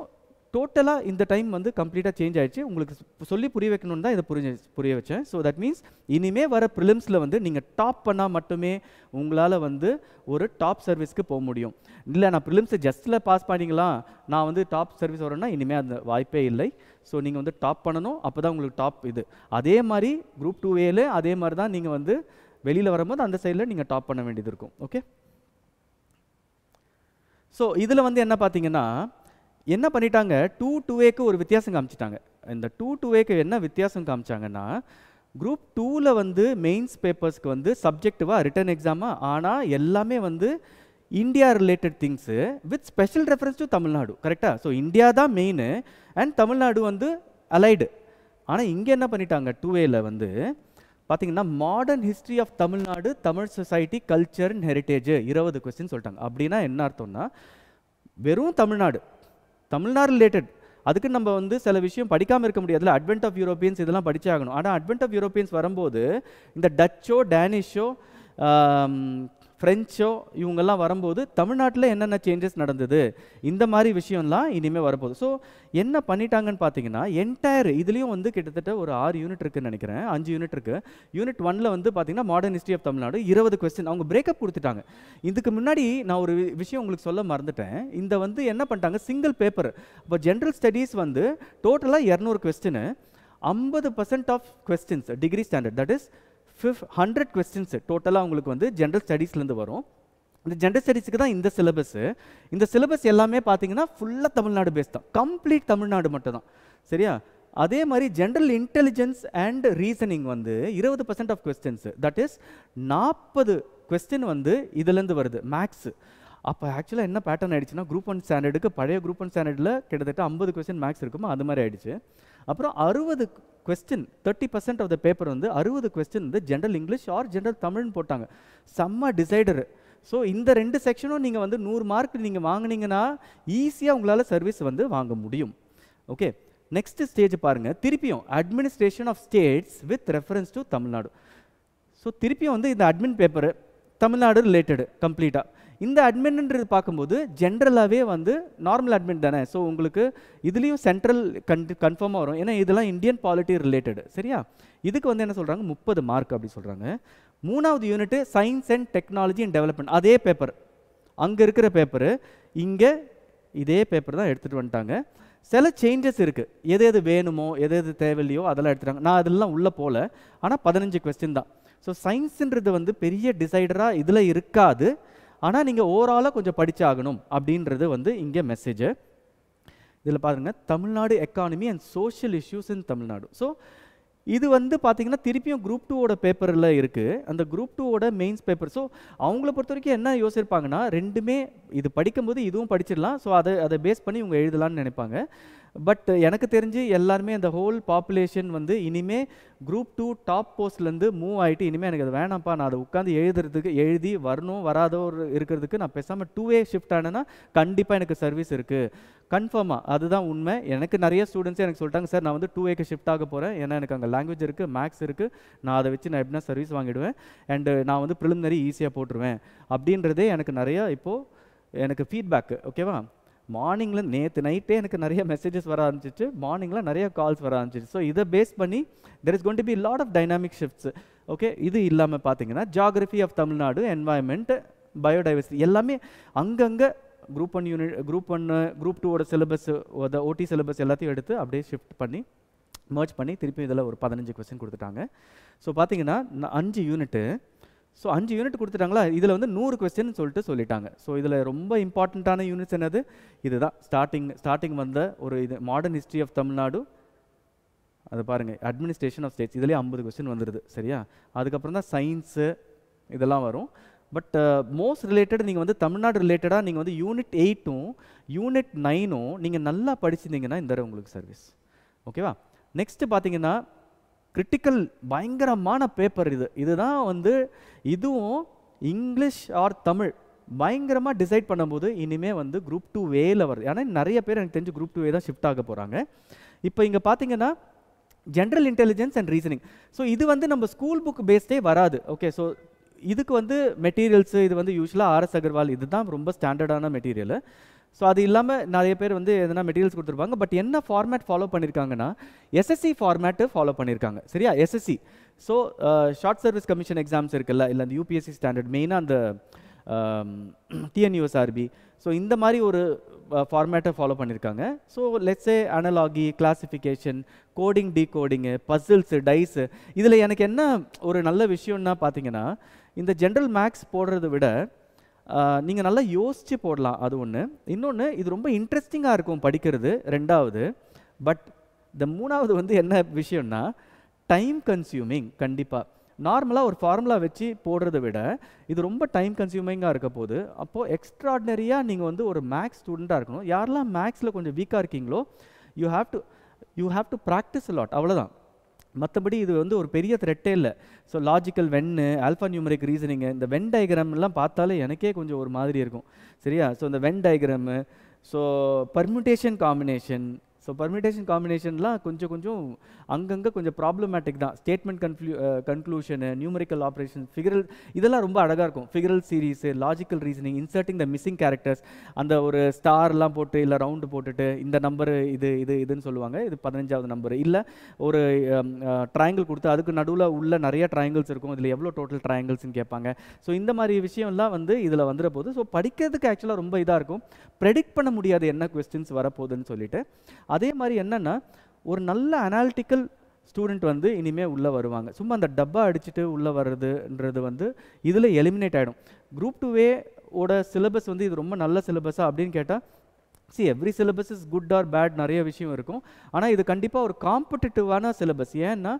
டோட்டலாக இந்த டைம் வந்து கம்ப்ளீட்டாக சேஞ்ச் ஆகிடுச்சு. உங்களுக்கு சொல்லி புரிய வைக்கணுன்னு தான் இதை புரிய வச்சேன். ஸோ தட் மீன்ஸ் இனிமேல் வர ப்ரிலிம்ஸில் வந்து நீங்கள் டாப் பண்ணால் மட்டுமே உங்களால் வந்து ஒரு டாப் சர்வீஸ்க்கு போக முடியும். இல்லை நான் ப்ரிலிம்ஸை ஜஸ்ட்டில் பாஸ் பண்ணிங்களா நான் வந்து டாப் சர்வீஸ் வரேன்னா இனிமேல் அந்த வாய்ப்பே இல்லை. ஸோ நீங்கள் வந்து டாப் பண்ணணும், அப்போ தான் உங்களுக்கு டாப் இது. அதே மாதிரி குரூப் 2Aல அதே மாதிரி தான் நீங்கள் வந்து வெளியில் வரும்போது அந்த சைடில் நீங்கள் டாப் பண்ண வேண்டியது இருக்கும். ஓகே, ஸோ இதில் வந்து என்ன பார்த்தீங்கன்னா, என்ன பண்ணிட்டாங்க, 2-2Aக்கு ஒரு வித்தியாசம் காமிச்சிட்டாங்க. இந்த 2-2Aக்கு என்ன வித்தியாசம் காமிச்சாங்கன்னா, குரூப் 2ல வந்து மெயின்ஸ் பேப்பர்ஸ்க்கு வந்து சப்ஜெக்டிவாக ரிட்டன் எக்ஸாமாக, ஆனால் எல்லாமே வந்து India related things with special reference to Tamil Nadu. கரெக்டாக? ஸோ இந்தியா தான் மெயின் அண்ட் தமிழ்நாடு வந்து அலைடு. ஆனால் இங்கே என்ன பண்ணிட்டாங்க, 2Aல வந்து பார்த்தீங்கன்னா modern history of Tamil Nadu, Tamil society, culture and heritage 20 question சொல்லிட்டாங்க. அப்படின்னா என்ன அர்த்தம்னா, வெறும் தமிழ்நாடு ரிலேட்டட். அதுக்கு நம்ம வந்து சில விஷயம் படிக்காமல் இருக்க முடியாதுல்ல. அட்வென்ட் ஆஃப் யூரோப்பியன்ஸ் இதெல்லாம் படிச்சே ஆகணும். ஆனால் அட்வென்ட் ஆஃப் யூரோப்பியன்ஸ் வரும்போது இந்த டச்சோ, டேனிஷோ, ஃப்ரெஞ்சோ இவங்கெல்லாம் வரும்போது தமிழ்நாட்டில் என்னென்ன சேஞ்சஸ் நடந்தது, இந்த மாதிரி விஷயம்லாம் இனிமேல் வரப்போகுது. ஸோ என்ன பண்ணிட்டாங்கன்னு பார்த்தீங்கன்னா, என்டையர் இதுலேயும் வந்து கிட்டத்தட்ட ஒரு 6 யூனிட் இருக்குன்னு நினைக்கிறேன், 5 யூனிட் இருக்குது. யூனிட் 1ல் வந்து பார்த்தீங்கன்னா modern history of Tamil Nadu 20 question அவங்க பிரேக்கப் கொடுத்துட்டாங்க. இதுக்கு முன்னாடி நான் ஒரு விஷயம் உங்களுக்கு சொல்ல மறந்துட்டேன். இந்த வந்து என்ன பண்ணிட்டாங்க, சிங்கிள் பேப்பர். இப்போ ஜென்ரல் ஸ்டடீஸ் வந்து டோட்டலாக 200 question, 50% of questions degree standard, that is 100 questions டோட்டலாக உங்களுக்கு வந்து ஜென்ரல் ஸ்டடீஸ்லேருந்து வரும். இந்த ஜென்ரல் ஸ்டடீஸுக்கு தான் இந்த சிலபஸ். இந்த சிலபஸ் எல்லாமே பார்த்தீங்கன்னா ஃபுல்லாக தமிழ்நாடு பேஸ் தான், கம்ப்ளீட் தமிழ்நாடு மட்டும் தான். சரியா? அதே மாதிரி ஜென்ரல் இன்டெலிஜென்ஸ் அண்ட் ரீசனிங் வந்து 20% of questions, that is 40 question வந்து இதுலேருந்து வருது மேக்ஸ். அப்போ ஆக்சுவலாக என்ன பேட்டர்ன் ஆயிடுச்சுன்னா, குரூப் 1 ஸ்டாண்டர்டுக்கு பழைய குரூப் 1 ஸ்டாண்டர்டில் கிட்டத்தட்ட 50 கொஸ்டின் மேக்ஸ் இருக்குமோ அது மாதிரி ஆயிடுச்சு. அப்புறம் 60 கொஸ்டின் 30% ஆஃப் த பேப்பர் வந்து 60 கொஸ்டின் வந்து ஜென்ரல் இங்கிலீஷ் ஆர் ஜென்ரல் தமிழ்னு போட்டாங்க. செம்ம டிசைடரு. ஸோ இந்த 2 செக்ஷனும் நீங்கள் வந்து 100 மார்க் நீங்கள் வாங்கினீங்கன்னா ஈஸியாக உங்களால் சர்வீஸ் வந்து வாங்க முடியும். ஓகே, நெக்ஸ்ட் ஸ்டேஜ் பாருங்கள். திருப்பியும் administration of states with reference to Tamil Nadu. So திருப்பியும் வந்து இந்த அட்மின் பேப்பரு தமிழ்நாடு ரிலேட்டடு கம்ப்ளீட்டாக. இந்த அட்மின்ன்றது பார்க்கும்போது ஜென்ரலாகவே வந்து நார்மல் அட்மின் தானே. ஸோ உங்களுக்கு இதுலேயும் சென்ட்ரல் கன்ஃபார்மாக வரும், ஏன்னா இதெல்லாம் இந்தியன் பாலிட்டி ரிலேட்டடு. சரியா? இதுக்கு வந்து என்ன சொல்கிறாங்க, 30 மார்க் அப்படி சொல்கிறாங்க. 3வது unit science and technology and development. அதே பேப்பர், அங்கே இருக்கிற பேப்பரு இங்கே இதே பேப்பர் தான் எடுத்துகிட்டு வந்துட்டாங்க. சில சேஞ்சஸ் இருக்குது, எது எது வேணுமோ எது எது தேவையில்லையோ அதெல்லாம் எடுத்துட்டாங்க. நான் அதெல்லாம் உள்ளே போகல, ஆனால் 15 கொஸ்டின் தான். ஸோ சயின்ஸுன்றது வந்து பெரிய டிசைடராக இதில் இருக்காது, ஆனால் நீங்கள் ஓவராலாக கொஞ்சம் படிச்சாகணும் அப்படின்றது வந்து இங்கே மெசேஜ். இதில் பாருங்கள், Tamil Nadu economy and social issues in Tamil Nadu. So இது வந்து பார்த்தீங்கன்னா திருப்பியும் குரூப் 2ஓட பேப்பரில் இருக்குது, அந்த குரூப் 2ஓட மெயின்ஸ் பேப்பர். ஸோ அவங்கள பொறுத்த வரைக்கும் என்ன யோசிச்சிருப்பாங்கன்னா, ரெண்டுமே இது படிக்கும்போது இதுவும் படிச்சிடலாம், ஸோ அதை பேஸ் பண்ணி இவங்க எழுதலான்னு நினைப்பாங்க. பட் எனக்கு தெரிஞ்சு எல்லாருமே அந்த ஹோல் பாப்புலேஷன் வந்து இனிமே குரூப் 2 டாப் போஸ்ட்லேருந்து மூவ் ஆகிட்டு இனிமேல் எனக்கு அது வேணாம்ப்பா, நான் அதை உட்காந்து எழுதி வரணும் வராதோ இருக்கிறதுக்கு நான் பேசாமல் 2A ஷிஃப்ட் ஆனேன்னா கண்டிப்பாக எனக்கு சர்வீஸ் இருக்குது கன்ஃபார்மாக. அதுதான் உண்மை. எனக்கு நிறைய ஸ்டூடெண்ட்ஸே எனக்கு சொல்லிட்டாங்க, சார் நான் வந்து 2Aக்கு ஷிஃப்ட் ஆக போகிறேன், ஏன்னா எனக்கு அங்கே லாங்குவேஜ் இருக்குது, மேக்ஸ் இருக்குது, நான் அதை வச்சு நான் எப்படின்னா சர்வீஸ் வாங்கிடுவேன், அண்டு நான் வந்து ப்ரிலிமினரி ஈஸியாக போட்டுருவேன் அப்படின்றதே எனக்கு நிறையா இப்போது எனக்கு ஃபீட்பேக்கு. ஓகேவா? மார்னிங்கில் நேற்று நைட்டே எனக்கு நிறைய மெசேஜஸ் வர ஆரம்பிச்சிச்சு, மார்னிங்கில் நிறைய கால்ஸ் வர ஆரம்பிச்சிச்சு. ஸோ இதை பேஸ் பண்ணி there is going to be lot of dynamic shifts. Okay, இது இல்லாமல் பார்த்தீங்கன்னா geography of Tamil Nadu, environment, biodiversity எல்லாமே அங்கங்கே குரூப் 1 யூனிட், குரூப் 2ஓட சிலபஸ், ஓடி சிலபஸ் எல்லாத்தையும் எடுத்து அப்படியே ஷிஃப்ட் பண்ணி மர்ஜ் பண்ணி திருப்பி இதில் ஒரு 15 கொஸ்டின் கொடுத்துட்டாங்க. ஸோ பார்த்தீங்கன்னா 5 யூனிட்டு. ஸோ 5 யூனிட் கொடுத்துட்டாங்களா, இதில் வந்து 100 கொஸ்டின் சொல்லிட்டாங்க. ஸோ இதில் ரொம்ப இம்பார்ட்டண்ட்டான யூனிட்ஸ் என்னது, இதுதான் ஸ்டார்டிங் வந்த ஒரு இது மாடர்ன் ஹிஸ்ட்ரி ஆஃப் தமிழ்நாடு, அது பாருங்கள், அட்மினிஸ்ட்ரேஷன் ஆஃப் ஸ்டேட்ஸ், இதுலேயே 50 கொஸ்டின் வந்துடுது. சரியா? அதுக்கப்புறம் தான் சயின்ஸு இதெல்லாம் வரும். பட் மோஸ்ட் ரிலேட்டட் நீங்கள் வந்து தமிழ்நாடு ரிலேட்டடாக நீங்கள் வந்து யூனிட் 8ம் யூனிட் 9ம் நீங்கள் நல்லா படிச்சிருந்தீங்கன்னா இந்த உங்களுக்கு சர்வீஸ். ஓகேவா? நெக்ஸ்ட்டு பார்த்தீங்கன்னா கிரிட்டிக்கல் பயங்கரமான பேப்பர் இதுதான் வந்து இதுவும் இங்கிலீஷ் ஆர் தமிழ் பயங்கரமாக டிசைட் பண்ணும்போது இனிமேல் வந்து குரூப் 2Aல வருது. ஏன்னா நிறைய பேர் எனக்கு தெரிஞ்சு குரூப் 2A தான் ஷிஃப்ட் ஆக போகிறாங்க. இப்போ இங்கே பார்த்தீங்கன்னா general intelligence and reasoning. So இது வந்து நம்ம ஸ்கூல் புக் பேஸ்டே வராது. ஓகே, ஸோ இதுக்கு வந்து மெட்டீரியல்ஸு இது வந்து யூஸ்வலாக RS அகர்வால் இதுதான் ரொம்ப ஸ்டாண்டர்டான மெட்டீரியல். ஸோ அது இல்லாமல் நிறைய பேர் வந்து எதனா மெட்டீரியல்ஸ் கொடுத்துருப்பாங்க. பட் என்ன ஃபார்மேட் ஃபாலோ பண்ணியிருக்காங்கன்னா SSC ஃபார்மேட்டு ஃபாலோ பண்ணியிருக்காங்க. சரியா? SSC. So short service commission exams இருக்குல்ல, இல்லை அந்த UPSC ஸ்டாண்டர்ட், மெயினாக அந்த TNUSRB. ஸோ இந்த மாதிரி ஒரு ஃபார்மேட்டை ஃபாலோ பண்ணியிருக்காங்க. So let's say analogy, classification, coding, decoding, puzzles, dice. இதில் எனக்கு என்ன ஒரு நல்ல விஷயம்னா பார்த்தீங்கன்னா, இந்த ஜென்ரல் மேக்ஸ் போடுறத விட நீங்கள் நல்லா யோசித்து போடலாம், அது ஒன்று. இன்னொன்று, இது ரொம்ப இன்ட்ரெஸ்டிங்காக இருக்கும் படிக்கிறது, 2வது. பட் இந்த 3வது வந்து என்ன விஷயம்னா டைம் கன்சியூமிங். கண்டிப்பாக நார்மலாக ஒரு ஃபார்முலா வச்சு போடுறத விட இது ரொம்ப டைம் கன்சியூமிங்காக இருக்க போது. அப்போது எக்ஸ்ட்ராடினரியாக நீங்கள் வந்து ஒரு மேக்ஸ் ஸ்டூடெண்ட்டாக இருக்கணும். யாரெல்லாம் மேக்ஸில் கொஞ்சம் வீக்காக இருக்கீங்களோ you have to practise a lot, அவ்வளோதான். மற்றபடி இது வந்து ஒரு பெரிய த்ரெட்டே இல்லை. So logical Venn, alpha numeric reasoning, இந்த வென் டயக்ராம்லாம் பார்த்தாலே எனக்கே கொஞ்சம் ஒரு மாதிரி இருக்கும். சரியா? ஸோ இந்த Venn diagram, so permutation combination, so permutation காம்பினேஷன்லாம் கொஞ்சம் அங்கங்கே கொஞ்சம் ப்ராப்ளமேட்டிக் தான். Statement conclusion, numerical operation, figural, இதெல்லாம் ரொம்ப அழகாக இருக்கும். Figural series, logical reasoning, inserting the missing characters, அந்த ஒரு ஸ்டார்லாம் போட்டு இல்லை ரவுண்டு போட்டுட்டு இந்த நம்பரு இதுன்னு சொல்லுவாங்க, இது 15வது நம்பரு, இல்லை ஒரு ட்ரையாங்கிள் கொடுத்து அதுக்கு நடுவில் உள்ள நிறைய ட்ரையாங்கிள்ஸ் இருக்கும், இதில் எவ்வளோ டோட்டல் ட்ரையாங்கிள்ஸ்னு கேட்பாங்க. ஸோ இந்த மாதிரி விஷயம்லாம் வந்து இதில் வந்துட போது. ஸோ படிக்கிறதுக்கு ஆக்சுவலாக ரொம்ப இதாக இருக்கும், ப்ரெடிக்ட் பண்ண முடியாது என்ன கொஸ்டின்ஸ் வரப்போகுதுன்னு சொல்லிட்டு. அதே மாதிரி என்னென்னா ஒரு நல்ல அனாலிட்டிக்கல் ஸ்டூடெண்ட் வந்து இனிமேல் உள்ளே வருவாங்க. சும்மா அந்த டப்பா அடிச்சுட்டு உள்ளே வர்றதுன்றது வந்து இதில் எலிமினேட் ஆகிடும். குரூப் 2A ஓட சிலபஸ் வந்து இது ரொம்ப நல்ல சிலபஸா அப்படின்னு கேட்டால், every syllabus is good or bad, நிறைய விஷயம் இருக்கும். ஆனால் இது கண்டிப்பாக ஒரு காம்படிட்டிவான சிலபஸ். ஏன்னா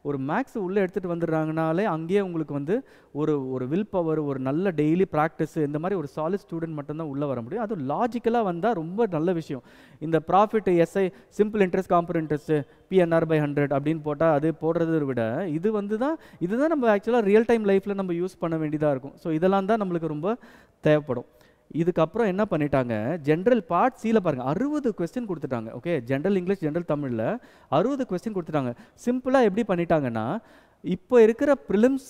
ஒரு மேக்ஸ் உள்ளே எடுத்துகிட்டு வந்துடுறாங்கனாலே அங்கேயே உங்களுக்கு வந்து ஒரு வில் பவர், ஒரு நல்ல டெய்லி ப்ராக்டிஸ், இந்த மாதிரி ஒரு சாலிட் ஸ்டூடெண்ட் மட்டும்தான் உள்ளே வர முடியும். அதுவும் லாஜிக்கலாக வந்தால் ரொம்ப நல்ல விஷயம். இந்த profit SI simple interest compound interest PNR/100 அப்படின்னு போட்டால் அது போடுறதை விட இது வந்து இதுதான் நம்ம ஆக்சுவலாக ரியல் டைம் லைஃப்பில் நம்ம யூஸ் பண்ண வேண்டியதாக இருக்கும். ஸோ இதெல்லாம் தான் நம்மளுக்கு ரொம்ப தேவைப்படும். இதுக்கப்புறம் என்ன பண்ணிட்டாங்க, ஜென்ரல் பார்ட் சியில் பாருங்கள் 60 கொஸ்டின் கொடுத்துட்டாங்க. ஓகே, ஜென்ரல் இங்கிலீஷ் ஜென்ரல் தமிழில் 60 கொஸ்டின் கொடுத்துட்டாங்க. சிம்பிளாக எப்படி பண்ணிட்டாங்கன்னா, இப்போ இருக்கிற ப்ரிலிம்ஸ்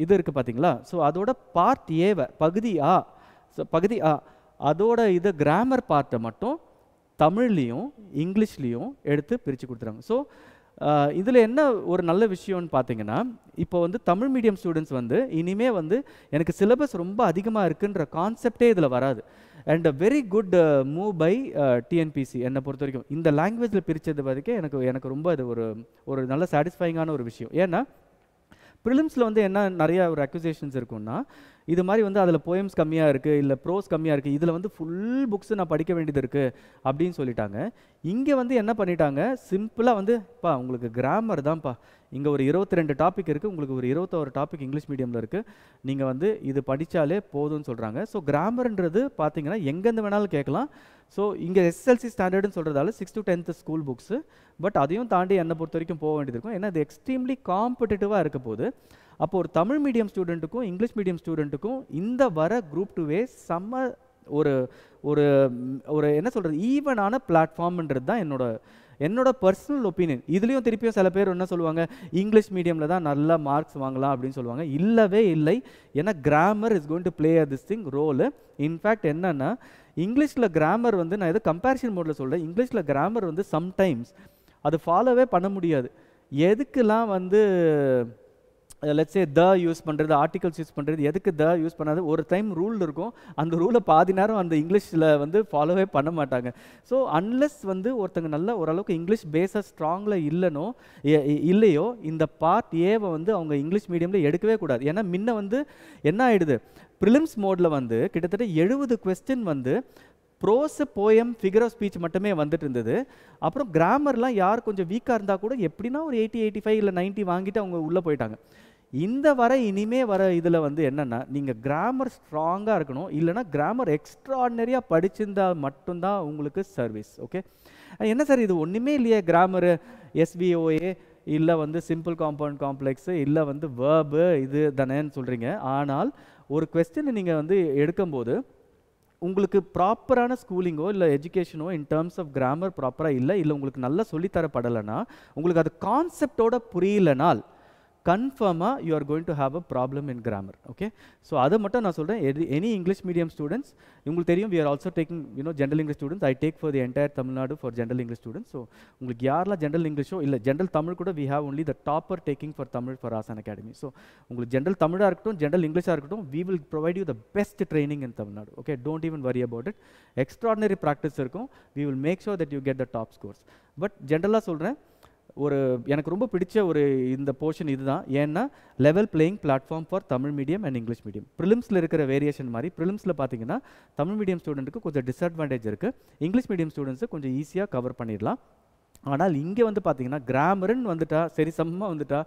இது இருக்குது பார்த்தீங்களா, ஸோ அதோட பார்ட் ஏவை பகுதி ஆ அதோட இது கிராமர் பார்ட்டை மட்டும் தமிழ்லேயும் இங்கிலீஷ்லேயும் எடுத்து பிரித்து கொடுத்துறாங்க. ஸோ இதில் என்ன ஒரு நல்ல விஷயம்னு பார்த்தீங்கன்னா, இப்போ வந்து தமிழ் மீடியம் ஸ்டூடெண்ட்ஸ் வந்து இனிமே வந்து எனக்கு சிலபஸ் ரொம்ப அதிகமாக இருக்குன்ற கான்செப்டே இதில் வராது. And very good move by TNPC என்னை பொறுத்த வரைக்கும். இந்த லாங்குவேஜில் பிரித்தது வரைக்கும் எனக்கு ரொம்ப அது ஒரு நல்ல சாட்டிஸ்ஃபைங்கான ஒரு விஷயம். ஏன்னா ப்ரிலிம்ஸில் வந்து என்ன நிறைய ஒரு அக்யூசேஷன்ஸ் இருக்குன்னா, இது மாதிரி வந்து அதில் போயம்ஸ் கம்மியாக இருக்குது, இல்லை ப்ரோஸ் கம்மியாக இருக்குது, இதில் வந்து ஃபுல் புக்ஸ் நான் படிக்க வேண்டியது இருக்குது அப்படின்னு சொல்லிட்டாங்க. இங்கே வந்து என்ன பண்ணிட்டாங்க, சிம்பிளாக வந்து உங்களுக்கு கிராமர் தான்ப்பா, இங்கே ஒரு 22 டாபிக் இருக்குது, உங்களுக்கு ஒரு 21 டாபிக் இங்கிலீஷ் மீடியமில் இருக்குது, நீங்கள் வந்து இது படித்தாலே போதும்னு சொல்கிறாங்க. ஸோ கிராமர்ன்றது பார்த்தீங்கன்னா எங்கேருந்து வேணாலும் கேட்கலாம். ஸோ இங்கே SSLC ஸ்டாண்டர்டுன்னு சொல்கிறதால 6th to 10th school books, but அதையும் தாண்டி என்னை பொறுத்த வரைக்கும் போக வேண்டியது இருக்கும். ஏன்னா இது எக்ஸ்ட்ரீம்லி காம்படிட்டிவாக இருக்க போது. அப்போ ஒரு தமிழ் மீடியம் ஸ்டூடெண்ட்டுக்கும் இங்கிலீஷ் மீடியம் ஸ்டூடெண்ட்டுக்கும் இந்த வர குரூப் 2A செம்ம ஒரு ஒரு என்ன சொல்கிறது, ஈவனான பிளாட்ஃபார்ம்ன்றது தான் என்னோட பர்சனல் ஒப்பீனியன். இதுலேயும் திருப்பியும் சில பேர் என்ன சொல்லுவாங்க, இங்கிலீஷ் மீடியமில் தான் நல்ல மார்க்ஸ் வாங்கலாம் அப்படின்னு சொல்லுவாங்க. இல்லவே இல்லை. ஏன்னா grammar is going to play this thing role. In fact என்னன்னா, இங்கிலீஷில் கிராமர் வந்து நான் ஏதோ கம்பேரிசன் மோடில் சொல்கிறேன், இங்கிலீஷில் கிராமர் வந்து சம்டைம்ஸ் அது ஃபாலோவே பண்ண முடியாது. எதுக்கெல்லாம் வந்து லெட்ஸ் சே யூஸ் பண்ணுறது, ஆர்டிகல்ஸ் யூஸ் பண்ணுறது, எதுக்கு யூஸ் பண்ணாது, ஒரு டைம் ரூல் இருக்கும், அந்த ரூலை பாதி நேரம் அந்த இங்கிலீஷில் வந்து ஃபாலோவே பண்ண மாட்டாங்க. ஸோ அன்லெஸ் வந்து ஒருத்தங்க நல்ல ஓரளவுக்கு இங்கிலீஷ் பேஸாக ஸ்ட்ராங்கில் இல்லையோ இந்த பார்ட் ஏவை வந்து அவங்க இங்கிலீஷ் மீடியமில் எடுக்கவே கூடாது. ஏன்னா முன்ன வந்து என்ன ஆகிடுது, ப்ரிலிம்ஸ் மோடில் வந்து கிட்டத்தட்ட 70 கொஸ்டின் வந்து prose, poem, figure of speech மட்டுமே வந்துட்டு இருந்தது. அப்புறம் கிராமர்லாம் யார் கொஞ்சம் வீக்காக இருந்தால் கூட எப்படின்னா ஒரு 80, 85 இல்லை 90 வாங்கிட்டு அவங்க உள்ளே போயிட்டாங்க. இனிமே வர இதில் வந்து என்னென்னா, நீங்கள் கிராமர் ஸ்ட்ராங்காக இருக்கணும், இல்லைனா கிராமர் எக்ஸ்ட்ராடினரியாக படிச்சிருந்தால் மட்டும்தான் உங்களுக்கு சர்வீஸ். ஓகே, என்ன சார் இது ஒன்றுமே இல்லையே, கிராமரு SVOA இல்லை வந்து சிம்பிள் காம்பவுண்ட் காம்ப்ளெக்ஸு இல்லை வந்து வேர்பு இது தானேன்னு சொல்கிறீங்க. ஆனால் ஒரு கொஸ்டின் நீங்கள் வந்து எடுக்கும்போது உங்களுக்கு ப்ராப்பரான ஸ்கூலிங்கோ இல்லை எஜுகேஷனோ இன் டேர்ம்ஸ் ஆஃப் கிராமர் ப்ராப்பராக இல்லை உங்களுக்கு நல்லா சொல்லித்தரப்படலைன்னா, உங்களுக்கு அது கான்செப்டோட புரியலனால் கன்ஃபார்மாக you are going to have a problem in grammar. Okay, so அதை மட்டும் நான் சொல்கிறேன். எனி இங்கிலீஷ் மீடியம் ஸ்டூடெண்ட்ஸ், உங்களுக்கு தெரியும் we are also taking general English students. I take for the entire Tamil Nadu for general English students. So உங்களுக்கு யாரெல்லாம் general இங்கிலீஷோ இல்லை general Tamil கூட we have only the topper taking for Tamil for Asan Academy. So உங்களுக்கு general தமிழாக இருக்கட்டும் general இங்கிலீஷாக இருக்கட்டும், we will provide you the best training in Tamil Nadu. Okay, don't even worry about it. Extraordinary practice இருக்கும். we will make sure that you get the top scores. But ஜென்ரலாக சொல்கிறேன், எனக்கு ரொம்ப பிடிச்ச இந்த போர்ஷன் இதுதான். ஏன்னா level playing platform for Tamil medium and English medium. ப்ரிலிம்ஸில் இருக்கிற வேரியேஷன் மாதிரி ப்ரிலிம்ஸில் பார்த்தீங்கன்னா தமிழ் மீடியம் ஸ்டூடெண்ட்டுக்கு கொஞ்சம் டிஸ்அட்வான்டேஜ் இருக்குது, இங்கிலீஷ் மீடியம் ஸ்டூடெண்ட்ஸு கொஞ்சம் ஈஸியாக கவர் பண்ணிடலாம். ஆனால் இங்கே வந்து பார்த்தீங்கன்னா கிராமருன்னு வந்துட்டா சரி சமமாக வந்துட்டா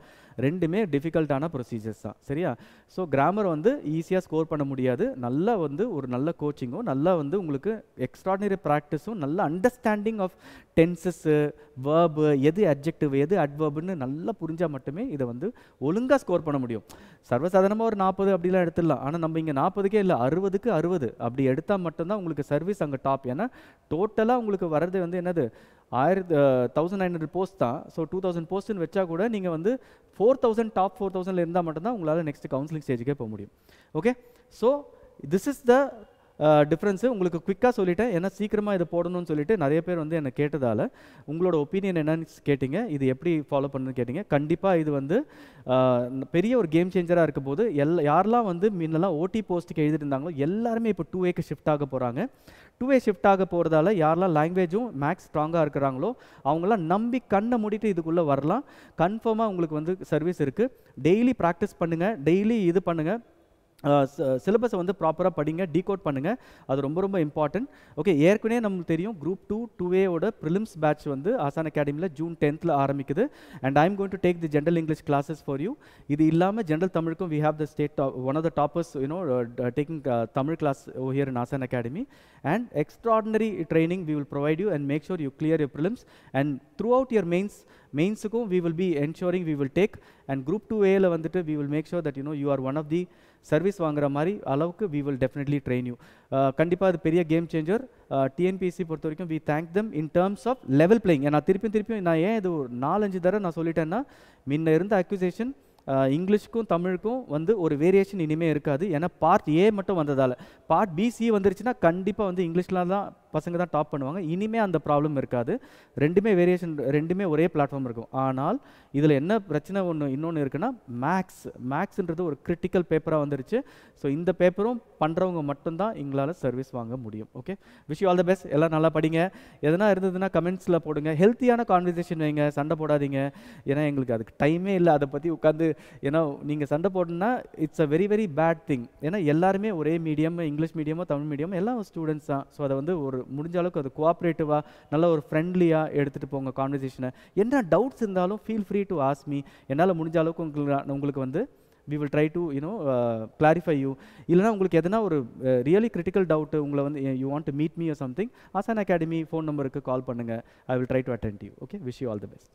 ரெண்டுமே டிஃபிகல்ட்டான ப்ரொசீஜர்ஸ் தான். சரியா? ஸோ கிராமர் வந்து ஈஸியாக ஸ்கோர் பண்ண முடியாது. நல்லா வந்து ஒரு நல்ல கோச்சிங்கும், நல்லா வந்து உங்களுக்கு எக்ஸ்ட்ராடினரி ப்ராக்டிஸும், நல்ல அண்டர்ஸ்டாண்டிங் ஆஃப் டென்சஸ்ஸு, வேர்பு, எது அட்ஜெக்டிவ் எது அட்வர்ப்னு நல்லா புரிஞ்சால் மட்டுமே இதை வந்து ஒழுங்காக ஸ்கோர் பண்ண முடியும். சர்வசாதாரணமாக ஒரு 40 அப்படிலாம் எடுத்துடலாம். ஆனால் நம்ம இங்கே 40க்கே இல்லை 60க்கு 60 அப்படி எடுத்தால் மட்டும்தான் உங்களுக்கு சர்வீஸ் அங்கே டாப். ஏன்னா டோட்டலாக உங்களுக்கு வர்றது வந்து என்னது 1900 போஸ்ட் தான். ஸோ 2000 போஸ்ட்னு வச்சா கூட நீங்கள் வந்து 4000 டாப் 4000 இருந்தால் மட்டும்தான் உங்களால் நெக்ஸ்ட் கவுன்சிலிங் ஸ்டேஜுக்கே போக முடியும். Okay, so this is the difference உங்களுக்கு குயிக்காக சொல்லிட்டேன். ஏன்னா சீக்கிரமாக இதை போடணும்னு சொல்லிட்டு நிறைய பேர் வந்து என்னை கேட்டதால் உங்களோட ஒப்பீனியன் என்னன்னு கேட்டிங்க, இது எப்படி ஃபாலோ பண்ணுன்னு கேட்டிங்க. கண்டிப்பாக இது வந்து பெரிய ஒரு கேம் சேஞ்சராக இருக்க போது யாரெல்லாம் வந்து முன்னெல்லாம் ஓடி போஸ்ட்டுக்கு எழுதிட்டு இருந்தாங்களோ எல்லாருமே இப்போ 2Aக்கு ஷிஃப்ட் ஆக போகிறாங்க. 2A ஷிஃப்ட் ஆக போகிறதால யாரெல்லாம் லாங்குவேஜும் மேக்ஸ் ஸ்ட்ராங்காக இருக்கிறாங்களோ அவங்களாம் நம்பி கண்ணை மூடிட்டு இதுக்குள்ளே வரலாம். கன்ஃபார்மாக உங்களுக்கு வந்து சர்வீஸ் இருக்குது. டெய்லி ப்ராக்டிஸ் பண்ணுங்கள், டெய்லி இது பண்ணுங்கள், சிலபஸை வந்து ப்ராப்பராக படிங்க, டீகோட் பண்ணுங்கள். அது ரொம்ப ரொம்ப இம்பார்ட்டன்ட். ஓகே, ஏற்கனவே நமக்கு தெரியும் குரூப் 2 2Aவோட ப்ரிலிம்ஸ் பேட்ச் வந்து ஆசான் அகாடமியில் ஜூன் 10th ஆரம்பிக்குது. And I am going to take the general English classes for you. இது இல்லாமல் ஜென்ரல் தமிழுக்கும் we have the state one of the toppers taking Tamil class here in Aasan Academy. And extraordinary training we will provide you and make sure you clear your prelims and throughout your மெயின்ஸுக்கும் we will be ensuring we will take. and group 2Aல வந்துட்டு we will make sure that you are one of the service வாங்குற மாதிரி அளவுக்கு we will definitely train you. கண்டிப்பாக அது பெரிய game changer. TNPSC பொறுத்த வரைக்கும் we thank them in terms of level playing. நான் திருப்பியும் நான் ஏன் இது ஒரு 4-5 தடவை நான் சொல்லிட்டேன்னா, முன்ன இருந்த அக்யூசேஷன் இங்கிலீஷ்க்கும் தமிழுக்கும் வந்து ஒரு வேரியேஷன் இனிமேல் இருக்காது. ஏன்னா பார்ட் ஏ மட்டும் வந்ததால். பார்ட் பிசி வந்துருச்சுன்னா கண்டிப்பாக வந்து இங்கிலீஷில் தான் பசங்க தான் டாப் பண்ணுவாங்க. இனிமேல் அந்த ப்ராப்ளம் இருக்காது. ரெண்டுமே வேரியேஷன், ரெண்டுமே ஒரே பிளாட்ஃபார்ம் இருக்கும். ஆனால் இதில் என்ன பிரச்சனை இன்னொன்று இருக்குன்னா, மேக்ஸ்ன்றது ஒரு கிரிட்டிக்கல் பேப்பராக வந்துருச்சு. ஸோ இந்த பேப்பரும் பண்ணுறவங்க மட்டும்தான் எங்களால் சர்வீஸ் வாங்க முடியும். Okay, wish you all the best. எல்லாம் நல்லா படிங்க. எதனா இருந்ததுன்னா கமெண்ட்ஸில் போடுங்க. ஹெல்த்தியான கான்வர்சேஷன் வைங்க, சண்டை போடாதீங்க. ஏன்னா எங்களுக்கு அதுக்கு டைமே இல்லை அதை பற்றி உட்காந்து. ஏன்னா நீங்கள் சண்டை போடணுன்னா it's a very very bad thing. ஏன்னா எல்லாருமே ஒரே மீடியம், இங்கிலீஷ் மீடியமோ தமிழ் மீடியம் எல்லாம் ஸ்டூடெண்ட்ஸ் தான். ஸோ அதை வந்து ஒரு முடிஞ்ச அளவுக்கு அது கோஆப்ரேட்டிவாக நல்ல ஒரு ஃப்ரெண்ட்லியாக எடுத்துகிட்டு போங்க கான்வர்சேஷனை. என்ன டவுட்ஸ் இருந்தாலும் feel free to ask me. என்னால் முடிஞ்ச அளவுக்கு உங்களுக்கு வந்து we will try to clarify you. இல்லைனா உங்களுக்கு எதனா ஒரு ரியலி கிரிட்டிக்கல் டவுட் உங்களை வந்து you want to meet me or something, ஆசான் அகாடமி ஃபோன் நம்பருக்கு கால் பண்ணுங்கள். I will try to attend to you. Okay, wish you all the best.